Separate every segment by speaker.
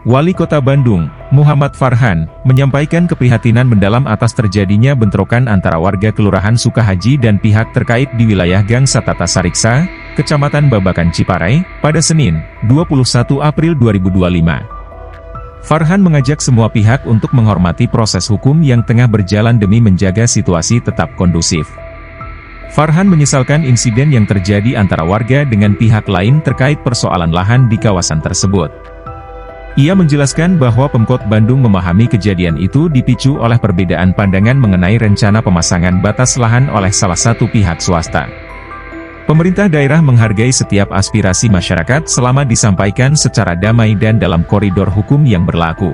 Speaker 1: Wali Kota Bandung, Muhammad Farhan, menyampaikan keprihatinan mendalam atas terjadinya bentrokan antara warga Kelurahan Sukahaji dan pihak terkait di wilayah Gang Satata Sariksa, Kecamatan Babakan Ciparai, pada Senin, 21 April 2025. Farhan mengajak semua pihak untuk menghormati proses hukum yang tengah berjalan demi menjaga situasi tetap kondusif. Farhan menyesalkan insiden yang terjadi antara warga dengan pihak lain terkait persoalan lahan di kawasan tersebut. Ia menjelaskan bahwa Pemkot Bandung memahami kejadian itu dipicu oleh perbedaan pandangan mengenai rencana pemasangan batas lahan oleh salah satu pihak swasta. Pemerintah daerah menghargai setiap aspirasi masyarakat selama disampaikan secara damai dan dalam koridor hukum yang berlaku.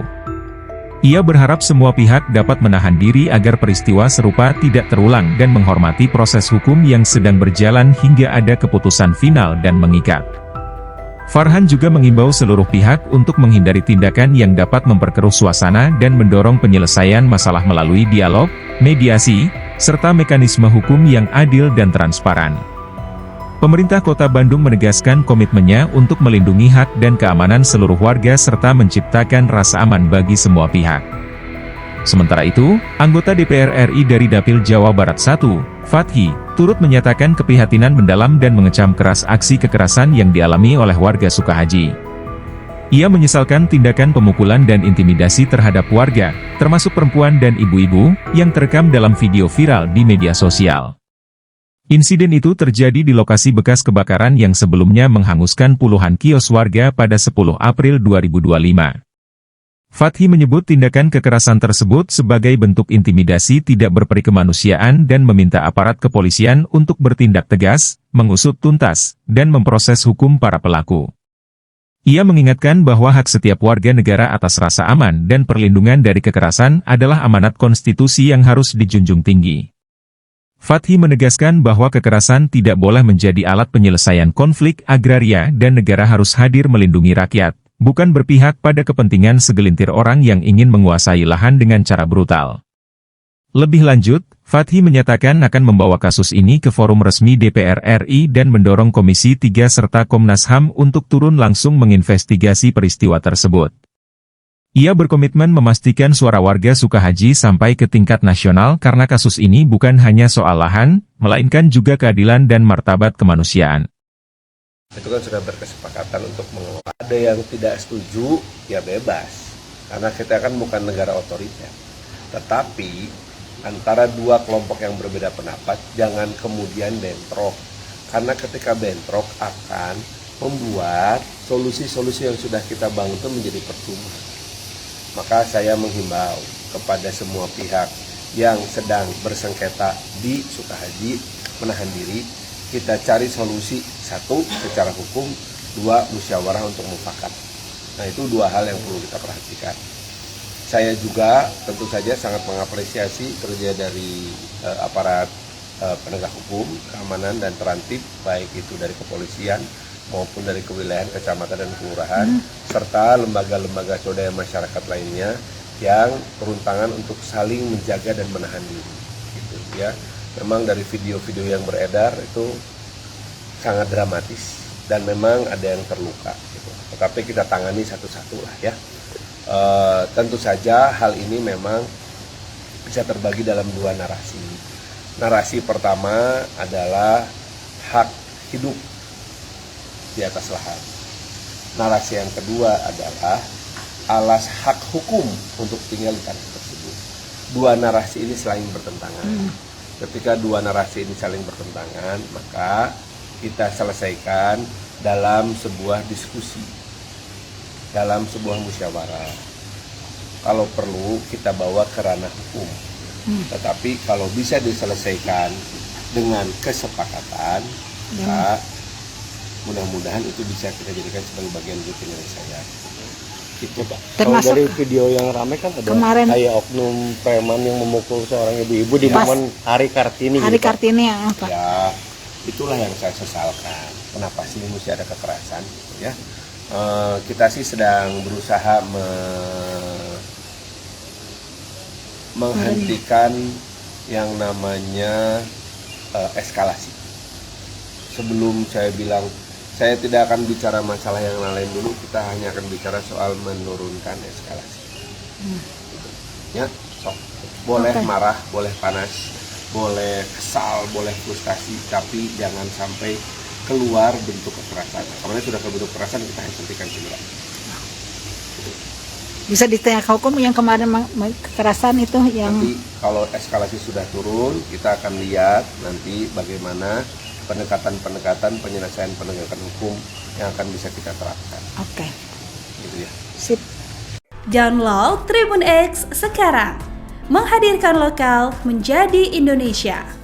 Speaker 1: Ia berharap semua pihak dapat menahan diri agar peristiwa serupa tidak terulang dan menghormati proses hukum yang sedang berjalan hingga ada keputusan final dan mengikat. Farhan juga mengimbau seluruh pihak untuk menghindari tindakan yang dapat memperkeruh suasana dan mendorong penyelesaian masalah melalui dialog, mediasi, serta mekanisme hukum yang adil dan transparan. Pemerintah Kota Bandung menegaskan komitmennya untuk melindungi hak dan keamanan seluruh warga serta menciptakan rasa aman bagi semua pihak. Sementara itu, anggota DPR RI dari Dapil Jawa Barat 1, Fathi, turut menyatakan keprihatinan mendalam dan mengecam keras aksi kekerasan yang dialami oleh warga Sukahaji. Ia menyesalkan tindakan pemukulan dan intimidasi terhadap warga, termasuk perempuan dan ibu-ibu, yang terekam dalam video viral di media sosial. Insiden itu terjadi di lokasi bekas kebakaran yang sebelumnya menghanguskan puluhan kios warga pada 10 April 2025. Fathi menyebut tindakan kekerasan tersebut sebagai bentuk intimidasi tidak berperi kemanusiaan dan meminta aparat kepolisian untuk bertindak tegas, mengusut tuntas, dan memproses hukum para pelaku. Ia mengingatkan bahwa hak setiap warga negara atas rasa aman dan perlindungan dari kekerasan adalah amanat konstitusi yang harus dijunjung tinggi. Fathi menegaskan bahwa kekerasan tidak boleh menjadi alat penyelesaian konflik agraria dan negara harus hadir melindungi rakyat, bukan berpihak pada kepentingan segelintir orang yang ingin menguasai lahan dengan cara brutal. Lebih lanjut, Fathi menyatakan akan membawa kasus ini ke forum resmi DPR RI dan mendorong Komisi 3 serta Komnas HAM untuk turun langsung menginvestigasi peristiwa tersebut. Ia berkomitmen memastikan suara warga Sukahaji sampai ke tingkat nasional karena kasus ini bukan hanya soal lahan, melainkan juga keadilan dan martabat kemanusiaan.
Speaker 2: Itu kan sudah berkesepakatan untuk mengelola. Ada yang tidak setuju, ya bebas. Karena kita kan bukan negara otoriter. Tetapi, antara dua kelompok yang berbeda pendapat, jangan kemudian bentrok. Karena ketika bentrok akan membuat solusi-solusi yang sudah kita bangun itu menjadi percuma. Maka saya menghimbau kepada semua pihak yang sedang bersengketa di Sukahaji, menahan diri, kita cari solusi, satu, secara hukum, dua, musyawarah untuk mufakat. Nah, itu dua hal yang perlu kita perhatikan. Saya juga tentu saja sangat mengapresiasi kerja dari aparat penegak hukum, keamanan dan terantib, baik itu dari kepolisian maupun dari kewilayahan, kecamatan dan kelurahan, serta lembaga-lembaga swadaya masyarakat lainnya yang turun tangan untuk saling menjaga dan menahan diri. Gitu, ya. Memang dari video-video yang beredar itu sangat dramatis dan memang ada yang terluka. Gitu. Tetapi kita tangani satu-satu lah ya. Tentu saja hal ini memang bisa terbagi dalam dua narasi. Narasi pertama adalah hak hidup di atas lahan. Narasi yang kedua adalah alas hak hukum untuk tinggal di tanah tersebut. Dua narasi ini saling bertentangan. Ketika dua narasi ini saling bertentangan, maka kita selesaikan dalam sebuah diskusi, dalam sebuah musyawarah. Kalau perlu kita bawa ke ranah hukum. Tetapi kalau bisa diselesaikan dengan kesepakatan, maka mudah-mudahan itu bisa kita jadikan sebagai bagian dari penyelesaian. Gitu, Pak. Kalau dari video yang ramai kan ada kemarin, kayak oknum preman yang memukul seorang ibu-ibu di momen Hari Kartini. Hari gitu, Kartini ya, Pak. Ya, itulah yang saya sesalkan. Kenapa sih mesti ada kekerasan? Gitu, ya. Kita sih sedang berusaha menghentikan yang namanya eskalasi. Sebelum saya bilang saya tidak akan bicara masalah yang lain dulu, kita hanya akan bicara soal menurunkan eskalasi. Ya, sok. Boleh marah, boleh panas, boleh kesal, boleh frustasi, tapi jangan sampai keluar bentuk kekerasan. Kalau sudah kebentuk kekerasan, kita hentikan segera.
Speaker 3: Bisa ditanya ke hukum yang kemarin kekerasan itu yang
Speaker 2: nanti kalau eskalasi sudah turun, kita akan lihat nanti bagaimana pendekatan penyelesaian penegakan hukum yang akan bisa kita terapkan.
Speaker 3: Oke.
Speaker 2: Gitu ya.
Speaker 3: Sip.
Speaker 4: Download Tribun X sekarang. Menghadirkan lokal menjadi Indonesia.